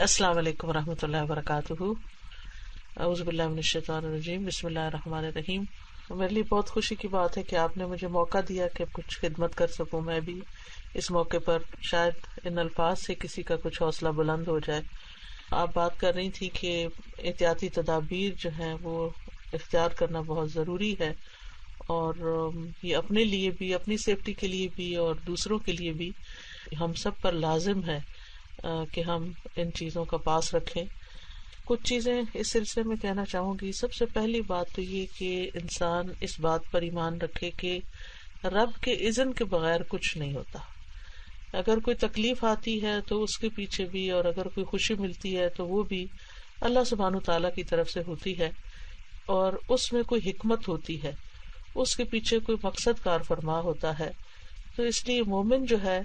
السلام علیکم ورحمۃ اللہ وبرکاتہ. اعوذ باللہ من الشیطان الرجیم. بسم اللہ الرحمن الرحیم. میرے لیے بہت خوشی کی بات ہے کہ آپ نے مجھے موقع دیا کہ کچھ خدمت کر سکوں. میں بھی اس موقع پر شاید ان الفاظ سے کسی کا کچھ حوصلہ بلند ہو جائے. آپ بات کر رہی تھی کہ احتیاطی تدابیر جو ہیں وہ اختیار کرنا بہت ضروری ہے، اور یہ اپنے لیے بھی، اپنی سیفٹی کے لیے بھی اور دوسروں کے لیے بھی ہم سب پر لازم ہے کہ ہم ان چیزوں کا پاس رکھیں. کچھ چیزیں اس سلسلے میں کہنا چاہوں گی. سب سے پہلی بات تو یہ کہ انسان اس بات پر ایمان رکھے کہ رب کے اذن کے بغیر کچھ نہیں ہوتا. اگر کوئی تکلیف آتی ہے تو اس کے پیچھے بھی، اور اگر کوئی خوشی ملتی ہے تو وہ بھی اللہ سبحانہ تعالیٰ کی طرف سے ہوتی ہے، اور اس میں کوئی حکمت ہوتی ہے، اس کے پیچھے کوئی مقصد کار فرما ہوتا ہے. تو اس لیے مومن جو ہے،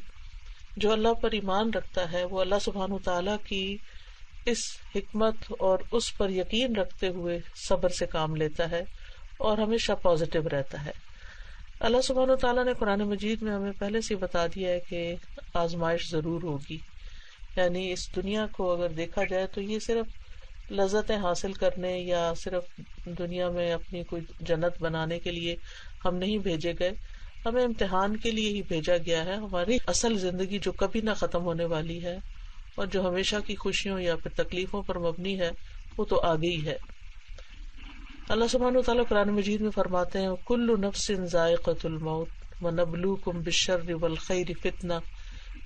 جو اللہ پر ایمان رکھتا ہے، وہ اللہ سبحانہ تعالیٰ کی اس حکمت اور اس پر یقین رکھتے ہوئے صبر سے کام لیتا ہے اور ہمیشہ پازیٹیو رہتا ہے. اللہ سبحانہ تعالیٰ نے قرآن مجید میں ہمیں پہلے سے بتا دیا ہے کہ آزمائش ضرور ہوگی. یعنی اس دنیا کو اگر دیکھا جائے تو یہ صرف لذتیں حاصل کرنے یا صرف دنیا میں اپنی کوئی جنت بنانے کے لیے ہم نہیں بھیجے گئے، ہمیں امتحان کے لیے ہی بھیجا گیا ہے. ہماری اصل زندگی جو کبھی نہ ختم ہونے والی ہے اور جو ہمیشہ کی خوشیوں یا پھر تکلیفوں پر مبنی ہے، وہ تو آگے ہی ہے. اللہ سبحانہ وتعالیٰ قرآن مجید میں فرماتے ہیں کل نفس ذائقۃ الموت ونبلوکم بالشر والخیر فتنہ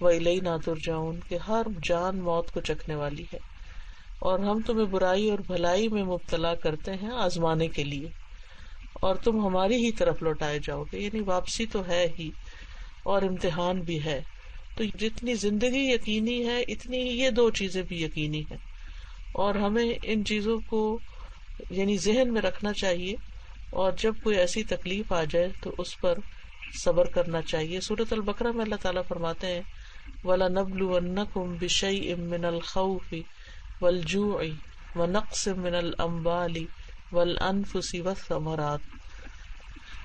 والینا ترجعون، کہ ہر جان موت کو چکھنے والی ہے اور ہم تمہیں برائی اور بھلائی میں مبتلا کرتے ہیں آزمانے کے لیے، اور تم ہماری ہی طرف لوٹائے جاؤ گے. یعنی واپسی تو ہے ہی اور امتحان بھی ہے. تو جتنی زندگی یقینی ہے اتنی ہی یہ دو چیزیں بھی یقینی ہیں، اور ہمیں ان چیزوں کو یعنی ذہن میں رکھنا چاہیے. اور جب کوئی ایسی تکلیف آ جائے تو اس پر صبر کرنا چاہیے. سورۃ البقرہ میں اللہ تعالیٰ فرماتے ہیں وَلَنَبْلُوَنَّكُمْ بِشَيْءٍ مِّنَ الْخَوْفِ وَالْجُوعِ وَنَقْصٍ مِّنَ الْأَمْوَالِ وَالْأَنفُسِ وَالثَّمَرَاتِ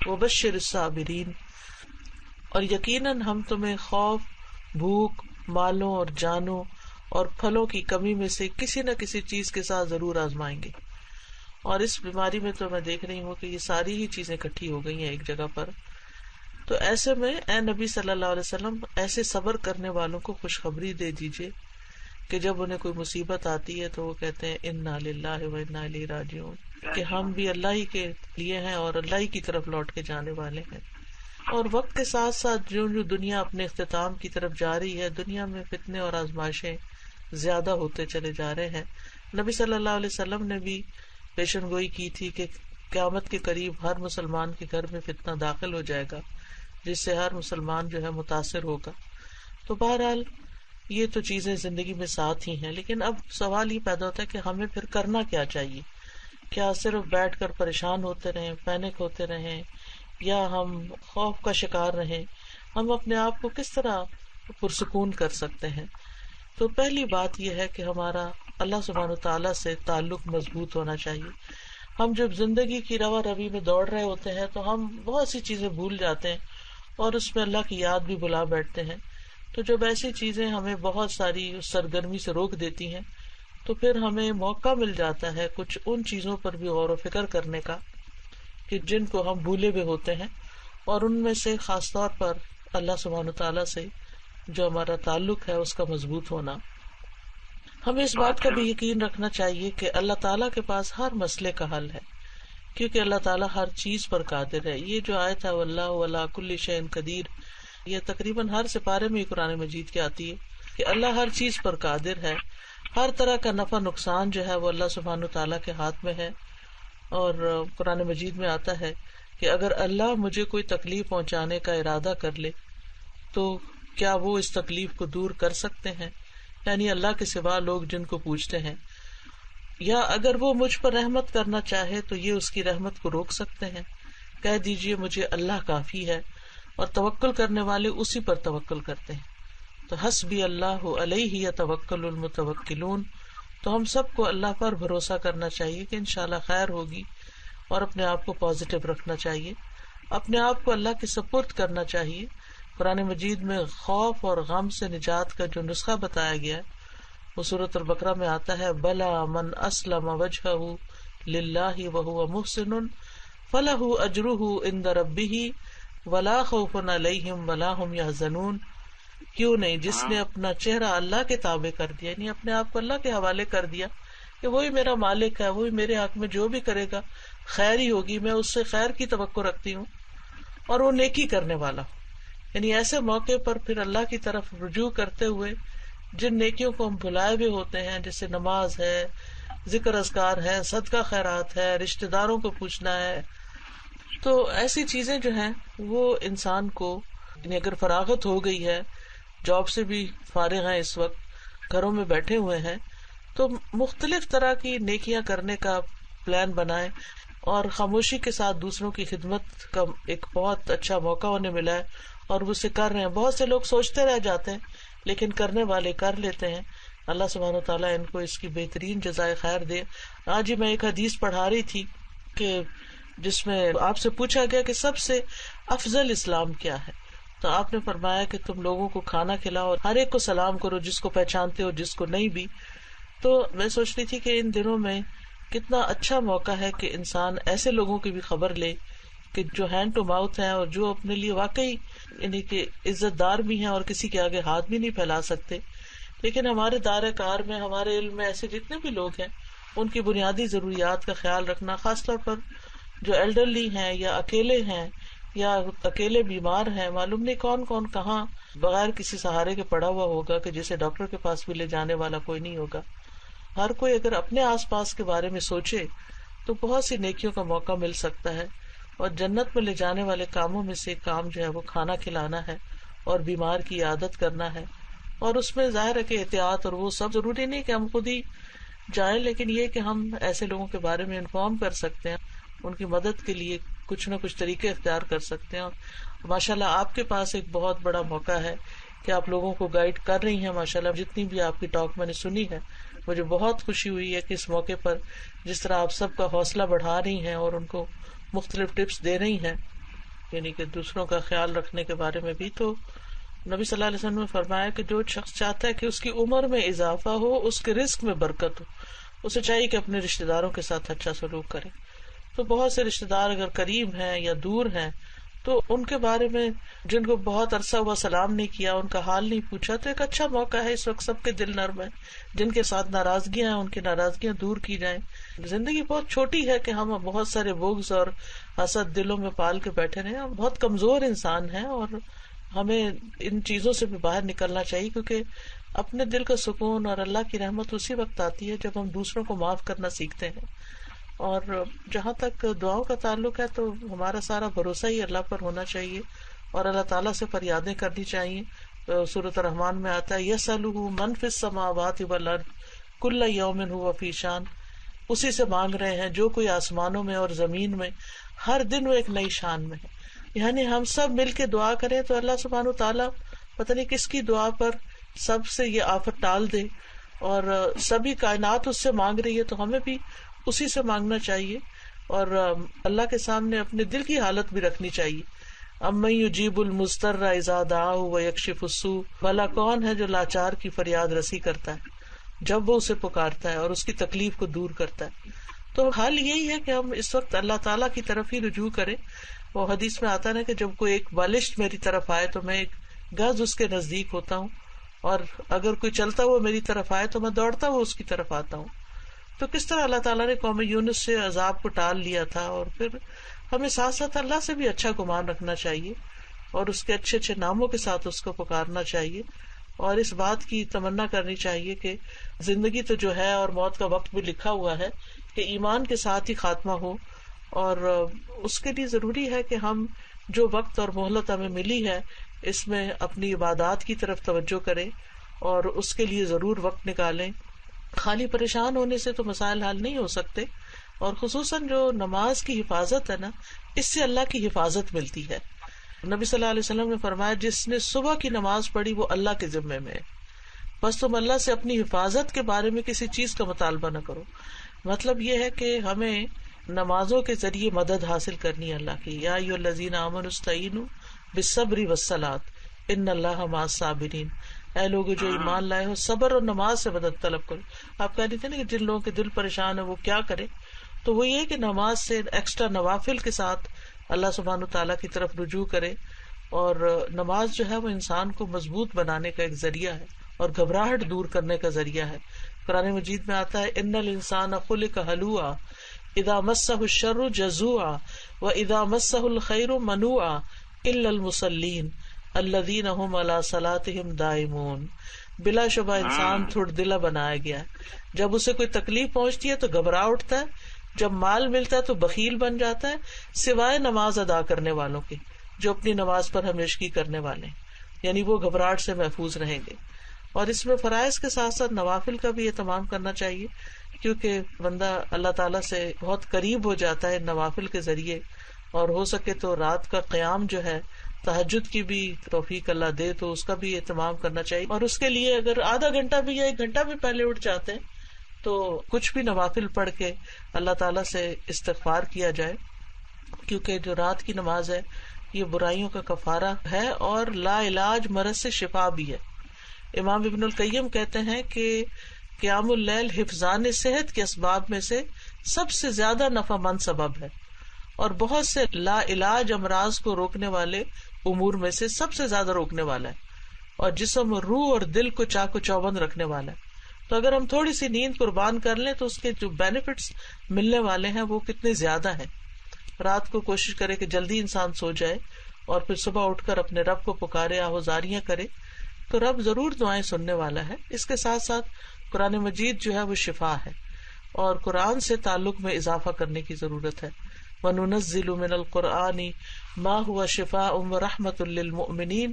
وَبَشِّرِ الصَّابِرِينَ، اور یقیناً ہم تمہیں خوف، بھوک، مالوں اور جانوں اور پھلوں کی کمی میں سے کسی نہ کسی چیز کے ساتھ ضرور آزمائیں گے. اور اس بیماری میں تو میں دیکھ رہی ہوں کہ یہ ساری ہی چیزیں اکٹھی ہو گئی ہیں ایک جگہ پر. تو ایسے میں اے نبی صلی اللہ علیہ وسلم ایسے صبر کرنے والوں کو خوشخبری دے دیجئے کہ جب انہیں کوئی مصیبت آتی ہے تو وہ کہتے ہیں انا للہ و انا الیہ راجعون، کہ ہم بھی اللہ ہی کے لیے ہیں اور اللہ ہی کی طرف لوٹ کے جانے والے ہیں. اور وقت کے ساتھ ساتھ جو دنیا اپنے اختتام کی طرف جا رہی ہے، دنیا میں فتنے اور آزمائشیں زیادہ ہوتے چلے جا رہے ہیں. نبی صلی اللہ علیہ وسلم نے بھی پیشن گوئی کی تھی کہ قیامت کے قریب ہر مسلمان کے گھر میں فتنہ داخل ہو جائے گا جس سے ہر مسلمان جو ہے متاثر ہوگا. تو بہرحال یہ تو چیزیں زندگی میں ساتھ ہی ہیں، لیکن اب سوال یہ پیدا ہوتا ہے کہ ہمیں پھر کرنا کیا چاہیے. کیا صرف بیٹھ کر پریشان ہوتے رہیں، پینک ہوتے رہیں، یا ہم خوف کا شکار رہیں؟ ہم اپنے آپ کو کس طرح پرسکون کر سکتے ہیں؟ تو پہلی بات یہ ہے کہ ہمارا اللہ سبحانہ تعالیٰ سے تعلق مضبوط ہونا چاہیے. ہم جب زندگی کی روا روی میں دوڑ رہے ہوتے ہیں تو ہم بہت سی چیزیں بھول جاتے ہیں اور اس میں اللہ کی یاد بھی بلا بیٹھتے ہیں. تو جب ایسی چیزیں ہمیں بہت ساری سرگرمی سے روک دیتی ہیں تو پھر ہمیں موقع مل جاتا ہے کچھ ان چیزوں پر بھی غور و فکر کرنے کا کہ جن کو ہم بھولے ہوئے ہوتے ہیں. اور ان میں سے خاص طور پر اللہ سبحانہ تعالیٰ سے جو ہمارا تعلق ہے اس کا مضبوط ہونا. ہمیں اس بات کا بھی یقین رکھنا چاہیے کہ اللہ تعالیٰ کے پاس ہر مسئلے کا حل ہے، کیونکہ اللہ تعالیٰ ہر چیز پر قادر ہے. یہ جو آیت ہے واللہ علی کل شیء قدیر، یہ تقریباً ہر سپارے میں قرآن مجید کی آتی ہے کہ اللہ ہر چیز پر قادر ہے. ہر طرح کا نفع نقصان جو ہے وہ اللہ سبحانہ تعالیٰ کے ہاتھ میں ہے. اور قرآن مجید میں آتا ہے کہ اگر اللہ مجھے کوئی تکلیف پہنچانے کا ارادہ کر لے تو کیا وہ اس تکلیف کو دور کر سکتے ہیں؟ یعنی اللہ کے سوا لوگ جن کو پوجتے ہیں. یا اگر وہ مجھ پر رحمت کرنا چاہے تو یہ اس کی رحمت کو روک سکتے ہیں؟ کہہ دیجئے مجھے اللہ کافی ہے، اور توکل کرنے والے اسی پر توکل کرتے ہیں. تو حسبی اللہ علیہ یتوکل المتوکلون. تو ہم سب کو اللہ پر بھروسہ کرنا چاہیے کہ انشاءاللہ خیر ہوگی، اور اپنے آپ کو پازیٹیو رکھنا چاہیے، اپنے آپ کو اللہ کے سپرد کرنا چاہیے. قرآن مجید میں خوف اور غم سے نجات کا جو نسخہ بتایا گیا ہے وہ سورۃ البقرہ میں آتا ہے بلا من اسلم وجہہ للہ وہو محسن فلہ اجرہ عند ربہ ولا خوف علیہم ولا ہم یحزنون. کیوں نہیں جس نے اپنا چہرہ اللہ کے تابع کر دیا، یعنی اپنے آپ کو اللہ کے حوالے کر دیا کہ وہی میرا مالک ہے، وہی میرے حق میں جو بھی کرے گا خیر ہی ہوگی، میں اس سے خیر کی توقع رکھتی ہوں، اور وہ نیکی کرنے والا ہوں. یعنی ایسے موقع پر پھر اللہ کی طرف رجوع کرتے ہوئے جن نیکیوں کو ہم بھلائے ہوئے ہوتے ہیں، جیسے نماز ہے، ذکر اذکار ہے، صدقہ خیرات ہے، رشتہ داروں کو پوچھنا ہے، تو ایسی چیزیں جو ہیں وہ انسان کو، یعنی اگر فراغت ہو گئی ہے، جاب سے بھی فارغ ہیں، اس وقت گھروں میں بیٹھے ہوئے ہیں، تو مختلف طرح کی نیکیاں کرنے کا پلان بنائیں. اور خاموشی کے ساتھ دوسروں کی خدمت کا ایک بہت اچھا موقع انہیں ملا ہے اور وہ اسے کر رہے ہیں. بہت سے لوگ سوچتے رہ جاتے ہیں لیکن کرنے والے کر لیتے ہیں. اللہ سبحانہ وتعالیٰ ان کو اس کی بہترین جزائے خیر دے. آج ہی میں ایک حدیث پڑھا رہی تھی کہ جس میں آپ سے پوچھا گیا کہ سب سے افضل اسلام کیا ہے، تو آپ نے فرمایا کہ تم لوگوں کو کھانا کھلاؤ اور ہر ایک کو سلام کرو، جس کو پہچانتے ہو جس کو نہیں بھی. تو میں سوچ رہی تھی کہ ان دنوں میں کتنا اچھا موقع ہے کہ انسان ایسے لوگوں کی بھی خبر لے کہ جو ہینڈ ٹو ماؤتھ ہیں اور جو اپنے لیے واقعی یعنی کہ عزت دار بھی ہیں اور کسی کے آگے ہاتھ بھی نہیں پھیلا سکتے، لیکن ہمارے دائرہ کار میں، ہمارے علم میں ایسے جتنے بھی لوگ ہیں ان کی بنیادی ضروریات کا خیال رکھنا، خاص طور پر جو ایلڈرلی ہیں یا اکیلے ہیں یا اکیلے بیمار ہیں. معلوم نہیں کون کون کہاں بغیر کسی سہارے کے پڑا ہوا ہوگا کہ جسے ڈاکٹر کے پاس بھی لے جانے والا کوئی نہیں ہوگا. ہر کوئی اگر اپنے آس پاس کے بارے میں سوچے تو بہت سی نیکیوں کا موقع مل سکتا ہے. اور جنت میں لے جانے والے کاموں میں سے ایک کام جو ہے وہ کھانا کھلانا ہے اور بیمار کی عیادت کرنا ہے. اور اس میں ظاہر ہے کہ احتیاط اور وہ سب ضروری نہیں کہ ہم خود ہی جائیں، لیکن یہ کہ ہم ایسے لوگوں کے بارے میں انفارم کر سکتے ہیں، ان کی مدد کے لیے کچھ نہ کچھ طریقے اختیار کر سکتے ہیں. ماشاءاللہ آپ کے پاس ایک بہت بڑا موقع ہے کہ آپ لوگوں کو گائیڈ کر رہی ہیں. ماشاءاللہ جتنی بھی آپ کی ٹاک میں نے سنی ہے، مجھے بہت خوشی ہوئی ہے کہ اس موقع پر جس طرح آپ سب کا حوصلہ بڑھا رہی ہیں اور ان کو مختلف ٹپس دے رہی ہیں، یعنی کہ دوسروں کا خیال رکھنے کے بارے میں بھی. تو نبی صلی اللہ علیہ وسلم نے فرمایا کہ جو شخص چاہتا ہے کہ اس کی عمر میں اضافہ ہو، اس کے رزق میں برکت ہو، اسے چاہیے کہ اپنے رشتے داروں کے ساتھ اچھا سلوک کرے. تو بہت سے رشتے دار اگر قریب ہیں یا دور ہیں تو ان کے بارے میں، جن کو بہت عرصہ ہوا سلام نہیں کیا، ان کا حال نہیں پوچھا، تو ایک اچھا موقع ہے. اس وقت سب کے دل نرم ہے، جن کے ساتھ ناراضگیاں ہیں ان کی ناراضگیاں دور کی جائیں. زندگی بہت چھوٹی ہے کہ ہم بہت سارے بغض اور حسد دلوں میں پال کے بیٹھے رہے. ہم بہت کمزور انسان ہیں اور ہمیں ان چیزوں سے بھی باہر نکلنا چاہیے، کیونکہ اپنے دل کا سکون اور اللہ کی رحمت اسی وقت آتی ہے جب ہم دوسروں کو معاف کرنا سیکھتے ہیں. اور جہاں تک دعاؤں کا تعلق ہے تو ہمارا سارا بھروسہ ہی اللہ پر ہونا چاہیے اور اللہ تعالیٰ سے فریادیں کرنی چاہیے. سورۃ الرحمن میں آتا ہے یسألہ من فی السماوات والارض کل یوم ھو فی شان، اسی سے مانگ رہے ہیں جو کوئی آسمانوں میں اور زمین میں، ہر دن وہ ایک نئی شان میں ہے. یعنی ہم سب مل کے دعا کریں تو اللہ سبحانہ تعالیٰ پتہ نہیں کس کی دعا پر سب سے یہ آفت ٹال دے، اور سبھی کائنات اس سے مانگ رہی ہے تو ہمیں بھی اسی سے مانگنا چاہیے اور اللہ کے سامنے اپنے دل کی حالت بھی رکھنی چاہیے. امن یجیب المضطر اذا دعاہ ویکشف السوء، بھلا کون ہے جو لاچار کی فریاد رسی کرتا ہے جب وہ اسے پکارتا ہے اور اس کی تکلیف کو دور کرتا ہے. تو حال یہی ہے کہ ہم اس وقت اللہ تعالیٰ کی طرف ہی رجوع کریں. وہ حدیث میں آتا ہے کہ جب کوئی ایک بالشت میری طرف آئے تو میں ایک گز اس کے نزدیک ہوتا ہوں، اور اگر کوئی چلتا ہوا میری طرف آئے تو میں دوڑتا ہوا اس کی طرف آتا ہوں. تو کس طرح اللہ تعالیٰ نے قوم یونس سے عذاب کو ٹال لیا تھا. اور پھر ہمیں ساتھ ساتھ اللہ سے بھی اچھا گمان رکھنا چاہیے اور اس کے اچھے اچھے ناموں کے ساتھ اس کو پکارنا چاہیے، اور اس بات کی تمنا کرنی چاہیے کہ زندگی تو جو ہے اور موت کا وقت بھی لکھا ہوا ہے کہ ایمان کے ساتھ ہی خاتمہ ہو. اور اس کے لیے ضروری ہے کہ ہم جو وقت اور مہلت ہمیں ملی ہے اس میں اپنی عبادات کی طرف توجہ کریں اور اس کے لیے ضرور وقت نکالیں. خالی پریشان ہونے سے تو مسائل حل نہیں ہو سکتے، اور خصوصاً جو نماز کی حفاظت ہے نا، اس سے اللہ کی حفاظت ملتی ہے. نبی صلی اللہ علیہ وسلم نے فرمایا جس نے صبح کی نماز پڑھی وہ اللہ کے ذمے میں ہے، بس تم اللہ سے اپنی حفاظت کے بارے میں کسی چیز کا مطالبہ نہ کرو. مطلب یہ ہے کہ ہمیں نمازوں کے ذریعے مدد حاصل کرنی ہے اللہ کی. یا ایھا الذین آمنوا استعینوا بالصبر والصلاۃ ان اللہ مع الصابرین. اے لوگو جو ایمان لائے ہو صبر اور نماز سے مدد طلب کرو. آپ کہہ رہی تھے نا کہ جن لوگوں کے دل پریشان ہے وہ کیا کرے، تو وہ یہ کہ نماز سے ایکسٹرا نوافل کے ساتھ اللہ سبحانہ تعالیٰ کی طرف رجوع کرے. اور نماز جو ہے وہ انسان کو مضبوط بنانے کا ایک ذریعہ ہے اور گھبراہٹ دور کرنے کا ذریعہ ہے. قرآن مجید میں آتا ہے ان الانسان خلق ہلوعا اذا مسہ الشر جزوعا واذا مسہ الخیر منوعا الا المصلین الذین هم علی صلاتهم دائمون. بلا شبہ انسان تھوڑ دلا بنایا گیا ہے، جب اسے کوئی تکلیف پہنچتی ہے تو گھبرا اٹھتا ہے، جب مال ملتا ہے تو بخیل بن جاتا ہے، سوائے نماز ادا کرنے والوں کے جو اپنی نماز پر ہمیشگی کرنے والے ہیں، یعنی وہ گھبراہٹ سے محفوظ رہیں گے. اور اس میں فرائض کے ساتھ ساتھ نوافل کا بھی اہتمام کرنا چاہیے، کیونکہ بندہ اللہ تعالیٰ سے بہت قریب ہو جاتا ہے نوافل کے ذریعے. اور ہو سکے تو رات کا قیام جو ہے، تہجد کی بھی توفیق اللہ دے تو اس کا بھی اہتمام کرنا چاہیے. اور اس کے لیے اگر آدھا گھنٹہ بھی یا 1 گھنٹہ بھی پہلے اٹھ جاتے ہیں تو کچھ بھی نوافل پڑھ کے اللہ تعالیٰ سے استغفار کیا جائے، کیونکہ جو رات کی نماز ہے یہ برائیوں کا کفارہ ہے اور لا علاج مرض سے شفا بھی ہے. امام ابن القیم کہتے ہیں کہ قیام اللیل حفظان صحت کے اسباب میں سے سب سے زیادہ نفع مند سبب ہے، اور بہت سے لا علاج امراض کو روکنے والے امور میں سے سب سے زیادہ روکنے والا ہے، اور جسم اور روح اور دل کو چاق و چوبند رکھنے والا ہے. تو اگر ہم تھوڑی سی نیند قربان کر لیں تو اس کے جو بینیفٹس ملنے والے ہیں وہ کتنے زیادہ ہیں. رات کو کوشش کرے کہ جلدی انسان سو جائے اور پھر صبح اٹھ کر اپنے رب کو پکارے، آہوازاریاں کرے، تو رب ضرور دعائیں سننے والا ہے. اس کے ساتھ ساتھ قرآن مجید جو ہے وہ شفا ہے، اور قرآن سے تعلق میں اضافہ کرنے کی ضرورت ہے. وَنُنَزِّلُ مِنَ الْقُرْآنِ مَا هُوَ شِفَاءٌ وَرَحْمَةٌ لِّلْمُؤْمِنِينَ.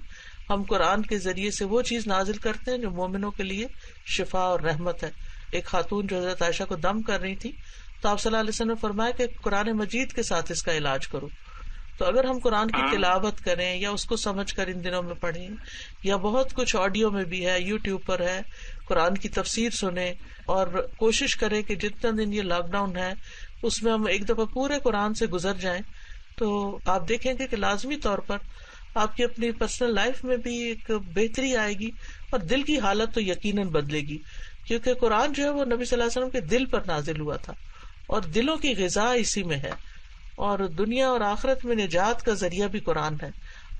ہم قرآن کے ذریعے سے وہ چیز نازل کرتے ہیں جو مومنوں کے لیے شفا اور رحمت ہے. ایک خاتون جو حضرت عائشہ کو دم کر رہی تھی تو آپ صلی اللہ علیہ وسلم نے فرمایا کہ قرآن مجید کے ساتھ اس کا علاج کرو. تو اگر ہم قرآن کی تلاوت کریں یا اس کو سمجھ کر ان دنوں میں پڑھیں، یا بہت کچھ آڈیو میں بھی ہے، یوٹیوب پر ہے، قرآن کی تفسیر سنیں، اور کوشش کریں کہ جتنا دن یہ لاک ڈاؤن ہے اس میں ہم ایک دفعہ پورے قرآن سے گزر جائیں، تو آپ دیکھیں گے کہ لازمی طور پر آپ کی اپنی پرسنل لائف میں بھی ایک بہتری آئے گی، اور دل کی حالت تو یقیناً بدلے گی، کیونکہ قرآن جو ہے وہ نبی صلی اللہ علیہ وسلم کے دل پر نازل ہوا تھا، اور دلوں کی غذا اسی میں ہے، اور دنیا اور آخرت میں نجات کا ذریعہ بھی قرآن ہے،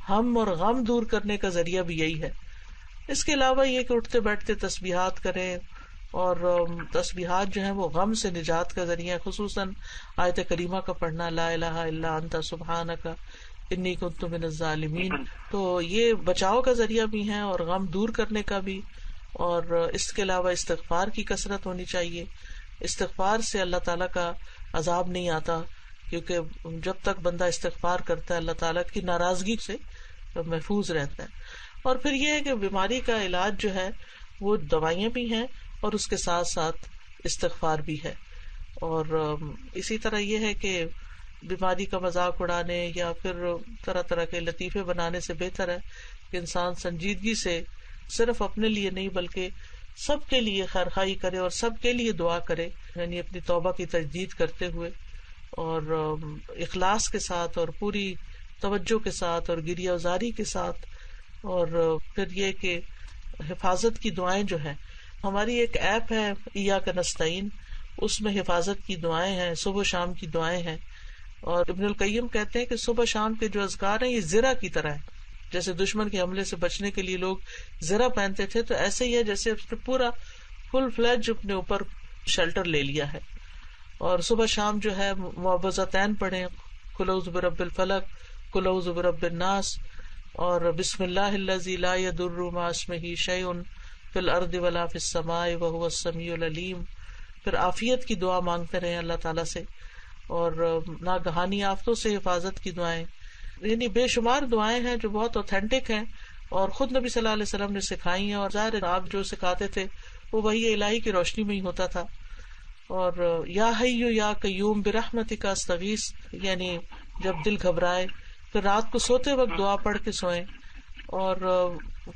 ہم اور غم دور کرنے کا ذریعہ بھی یہی ہے. اس کے علاوہ یہ کہ اٹھتے بیٹھتے تسبیحات کریں، اور تسبیحات جو ہیں وہ غم سے نجات کا ذریعہ، خصوصاً آیت کریمہ کا پڑھنا، لا الہ الا انت سبحانک انی کنت من الظالمین، تو یہ بچاؤ کا ذریعہ بھی ہیں اور غم دور کرنے کا بھی. اور اس کے علاوہ استغفار کی کثرت ہونی چاہیے. استغفار سے اللہ تعالیٰ کا عذاب نہیں آتا، کیونکہ جب تک بندہ استغفار کرتا ہے اللہ تعالیٰ کی ناراضگی سے محفوظ رہتا ہے. اور پھر یہ ہے کہ بیماری کا علاج جو ہے وہ دوائیاں بھی ہیں اور اس کے ساتھ ساتھ استغفار بھی ہے. اور اسی طرح یہ ہے کہ بیماری کا مذاق اڑانے یا پھر طرح طرح کے لطیفے بنانے سے بہتر ہے کہ انسان سنجیدگی سے صرف اپنے لیے نہیں بلکہ سب کے لیے خیرخواہی کرے اور سب کے لیے دعا کرے، یعنی اپنی توبہ کی تجدید کرتے ہوئے اور اخلاص کے ساتھ اور پوری توجہ کے ساتھ اور گریہ وزاری کے ساتھ. اور پھر یہ کہ حفاظت کی دعائیں جو ہیں، ہماری ایک ایپ ہے ایاک نستعین، اس میں حفاظت کی دعائیں ہیں، صبح شام کی دعائیں ہیں. اور ابن القیم کہتے ہیں کہ صبح شام کے جو اذکار ہیں یہ زرہ کی طرح ہے، جیسے دشمن کے حملے سے بچنے کے لیے لوگ زرہ پہنتے تھے، تو ایسے ہی ہے جیسے اس نے پورا فل فلیج اپنے اوپر شیلٹر لے لیا ہے. اور صبح شام جو ہے معوذتین پڑھیں، قل اعوذ برب الفلق، قل اعوذ برب الناس، اور بسم اللہ الذی لا یضر مع اسمہ شیء فی الارض ولا فی السماء وہو السمیع العلیم. پھر عافیت کی دعا مانگتے رہیں اللہ تعالیٰ سے، اور ناگہانی آفتوں سے حفاظت کی دعائیں، یعنی بے شمار دعائیں ہیں جو بہت اوتھینٹک ہیں اور خود نبی صلی اللہ علیہ وسلم نے سکھائی ہیں. اور ظاہر آپ جو سکھاتے تھے وہ وحی الہی کی روشنی میں ہی ہوتا تھا. اور یا حی یا قیوم برحمتک استغیث، یعنی جب دل گھبرائے پھر رات کو سوتے وقت دعا پڑھ کے سوئیں. اور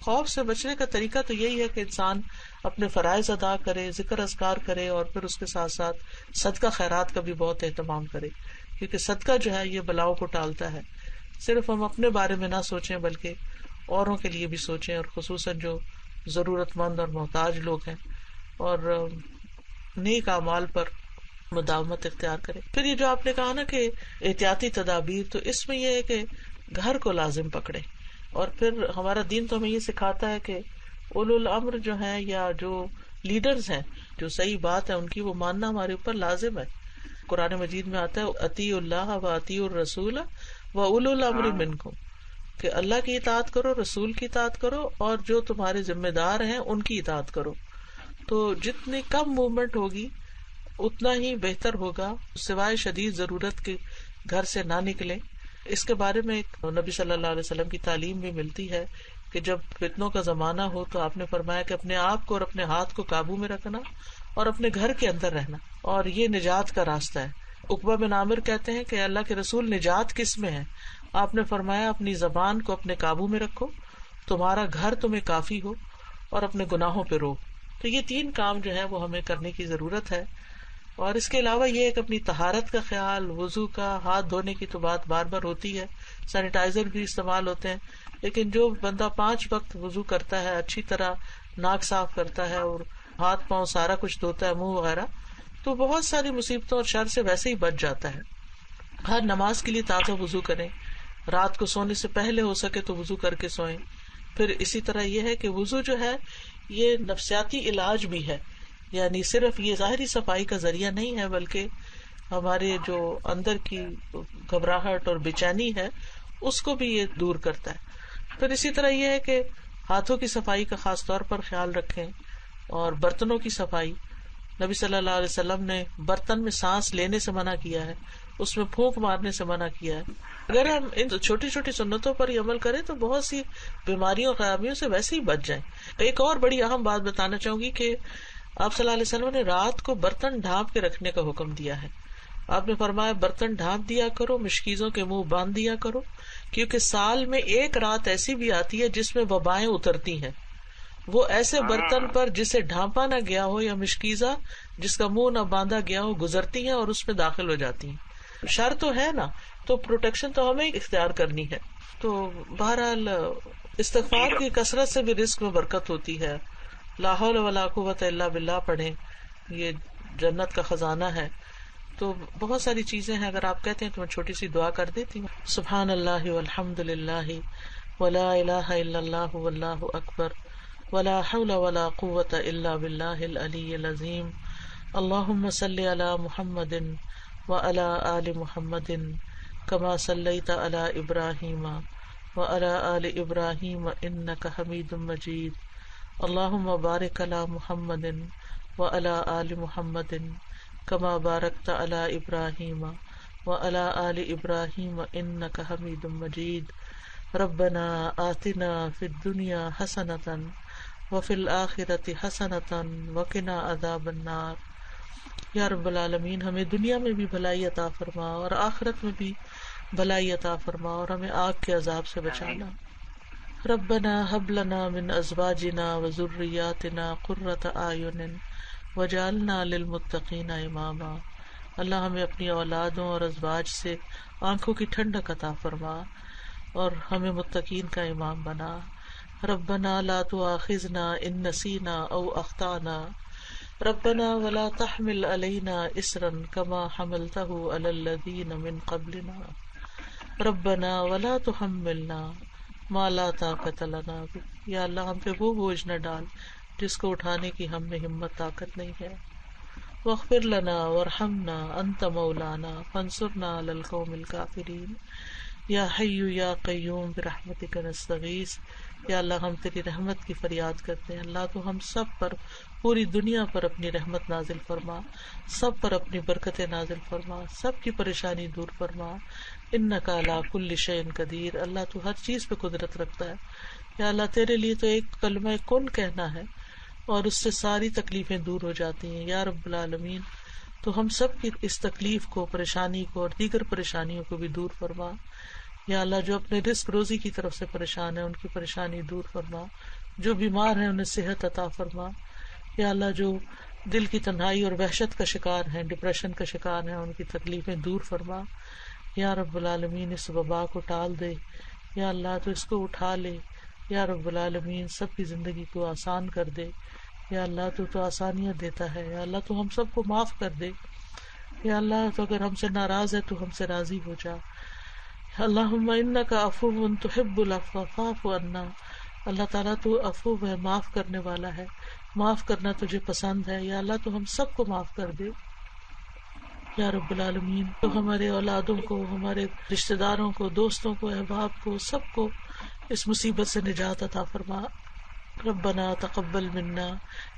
خوف سے بچنے کا طریقہ تو یہی ہے کہ انسان اپنے فرائض ادا کرے، ذکر اذکار کرے، اور پھر اس کے ساتھ ساتھ صدقہ خیرات کا بھی بہت اہتمام کرے، کیونکہ صدقہ جو ہے یہ بلاؤں کو ٹالتا ہے. صرف ہم اپنے بارے میں نہ سوچیں بلکہ اوروں کے لیے بھی سوچیں، اور خصوصاً جو ضرورت مند اور محتاج لوگ ہیں، اور نیک اعمال پر مداومت اختیار کرے. پھر یہ جو آپ نے کہا نا کہ احتیاطی تدابیر، تو اس میں یہ ہے کہ گھر کو لازم پکڑے. اور پھر ہمارا دین تو ہمیں یہ سکھاتا ہے کہ اولو الامر جو ہیں یا جو لیڈرز ہیں، جو صحیح بات ہے ان کی وہ ماننا ہمارے اوپر لازم ہے. قرآن مجید میں آتا ہے اطیعوا اللہ و اطیعوا الرسول و اولو الامر منکم، کہ اللہ کی اطاعت کرو، رسول کی اطاعت کرو، اور جو تمہارے ذمہ دار ہیں ان کی اطاعت کرو. تو جتنی کم موومنٹ ہوگی اتنا ہی بہتر ہوگا، سوائے شدید ضرورت کے گھر سے نہ نکلیں. اس کے بارے میں ایک نبی صلی اللہ علیہ وسلم کی تعلیم بھی ملتی ہے کہ جب فتنوں کا زمانہ ہو تو آپ نے فرمایا کہ اپنے آپ کو اور اپنے ہاتھ کو قابو میں رکھنا اور اپنے گھر کے اندر رہنا، اور یہ نجات کا راستہ ہے. عقبہ بن عامر کہتے ہیں کہ اللہ کے رسول نجات کس میں ہے؟ آپ نے فرمایا اپنی زبان کو اپنے قابو میں رکھو، تمہارا گھر تمہیں کافی ہو، اور اپنے گناہوں پہ رو. تو یہ 3 کام جو ہے وہ ہمیں کرنے کی ضرورت ہے. اور اس کے علاوہ یہ ایک اپنی طہارت کا خیال، وضو کا، ہاتھ دھونے کی تو بات بار بار ہوتی ہے، سینیٹائزر بھی استعمال ہوتے ہیں، لیکن جو بندہ 5 وقت وضو کرتا ہے، اچھی طرح ناک صاف کرتا ہے اور ہاتھ پاؤں سارا کچھ دھوتا ہے، منہ وغیرہ، تو بہت ساری مصیبتوں اور شر سے ویسے ہی بچ جاتا ہے. ہر نماز کے لیے تازہ وضو کریں، رات کو سونے سے پہلے ہو سکے تو وضو کر کے سوئیں. پھر اسی طرح یہ ہے کہ وضو جو ہے یہ نفسیاتی علاج بھی ہے، یعنی صرف یہ ظاہری صفائی کا ذریعہ نہیں ہے بلکہ ہمارے جو اندر کی گھبراہٹ اور بے چینی ہے اس کو بھی یہ دور کرتا ہے. پھر اسی طرح یہ ہے کہ ہاتھوں کی صفائی کا خاص طور پر خیال رکھیں، اور برتنوں کی صفائی. نبی صلی اللہ علیہ وسلم نے برتن میں سانس لینے سے منع کیا ہے، اس میں پھونک مارنے سے منع کیا ہے. اگر ہم ان چھوٹی چھوٹی سنتوں پر ہی عمل کریں تو بہت سی بیماریوں خرابیوں سے ویسے ہی بچ جائیں. ایک اور بڑی اہم بات بتانا چاہوں گی کہ آپ صلی اللہ علیہ وسلم نے رات کو برتن ڈھانپ کے رکھنے کا حکم دیا ہے. آپ نے فرمایا برتن ڈھانپ دیا کرو، مشکیزوں کے منہ باندھ دیا کرو، کیونکہ سال میں ایک رات ایسی بھی آتی ہے جس میں وبائیں اترتی ہیں. وہ ایسے برتن پر جسے ڈھانپا نہ گیا ہو یا مشکیزہ جس کا منہ نہ باندھا گیا ہو گزرتی ہیں اور اس میں داخل ہو جاتی ہیں. شر تو ہے نا، تو پروٹیکشن تو ہمیں اختیار کرنی ہے. تو بہرحال استغفار کی کثرت سے بھی رزق میں برکت ہوتی ہے. لا حول ولا قوت الا باللہ پڑھیں، یہ جنت کا خزانہ ہے. تو بہت ساری چیزیں ہیں، اگر آپ کہتے ہیں تو میں چھوٹی سی دعا کر دیتی ہوں. سبحان اللہ والحمد للہ ولا الہ الا اللہ واللہ اکبر ولا حول ولا قوت الا باللہ العلی العظیم. اللہم صلی علی محمد وعلی آل محمد کما صلیت علی ابراہیم وعلی آل ابراہیم انک حمید مجید. اللہم بارک علی محمد وعلی آل محمد کما بارکت علی ابراہیم وعلی آل ابراہیم انک حمید مجید. ربنا آتنا فی الدنیا حسنۃ وفی الآخرۃ حسنۃ وقنا عذاب النار. یا رب العالمین ہمیں دنیا میں بھی بھلائی عطا فرما اور آخرت میں بھی بھلائی عطا فرما، اور ہمیں آگ کے عذاب سے بچانا. ربنا هب لنا من ازواجنا وذرياتنا قرۃ اعین وجعلنا للمتقین اماما. اللہ ہمیں اپنی اولادوں اور ازواج سے آنکھوں کی ٹھنڈک عطا فرما اور ہمیں متقین کا امام بنا. ربنا لا تؤاخذنا ان نسینا او اخطانا ربنا ولا تحمل علینا اصرا کما حملته علی الذین من قبلنا ربنا ولا تحملنا ما لا طاقت لنا به. یا اللہ ہم پہ وہ بوجھ نہ ڈال جس کو اٹھانے کی ہم میں ہمت طاقت نہیں ہے. واغفر لنا وارحمنا انت مولانا فانصرنا علی القوم الکافرین. یا حی یا قیوم برحمتک نستغیث. یا اللہ ہم تیری رحمت کی فریاد کرتے ہیں. اللہ تو ہم سب پر، پوری دنیا پر اپنی رحمت نازل فرما، سب پر اپنی برکتیں نازل فرما، سب کی پریشانی دور فرما. انک علی کل شیء قدیر. اللہ تو ہر چیز پہ قدرت رکھتا ہے. یا اللہ تیرے لیے تو ایک کلمہ کن کہنا ہے اور اس سے ساری تکلیفیں دور ہو جاتی ہیں. یا رب العالمین تو ہم سب کی اس تکلیف کو، پریشانی کو اور دیگر پریشانیوں کو بھی دور فرما. یا اللہ جو اپنے رزق روزی کی طرف سے پریشان ہیں ان کی پریشانی دور فرما، جو بیمار ہیں انہیں صحت عطا فرما. یا اللہ جو دل کی تنہائی اور وحشت کا شکار ہیں، ڈپریشن کا شکار ہیں، ان کی تکلیفیں دور فرما. یا رب العالمین اس وبا کو ٹال دے. یا اللہ تو اس کو اٹھا لے، یا رب العالمین سب کی زندگی کو آسان کر دے. یا اللہ تو آسانیاں دیتا ہے. یا اللہ تو ہم سب کو معاف کر دے. یا اللہ تو اگر ہم سے ناراض ہے تو ہم سے راضی ہو جا. اللہم انک عفو تحب العفو فاعف عنا. اللہ تعالیٰ تو عفو ہے، معاف کرنے والا ہے، معاف کرنا تجھے پسند ہے. یا اللہ تو ہم سب کو معاف کر دے. یا رب العالمین تو ہمارے اولادوں کو، ہمارے رشتہ داروں کو، دوستوں کو، احباب کو، سب کو اس مصیبت سے نجات عطا فرما. ربنا تقبل منا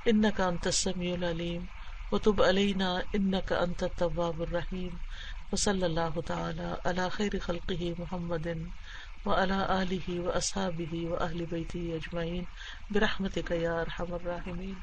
انک انت السمیع العلیم وتب علینا انک انت التواب الرحیم. وصلی اللہ تعالی علی خیر خلقہ محمد وعلی آلہ واصحابہ واہل بیتہ اجمعین برحمتک یا ارحم الراحمین.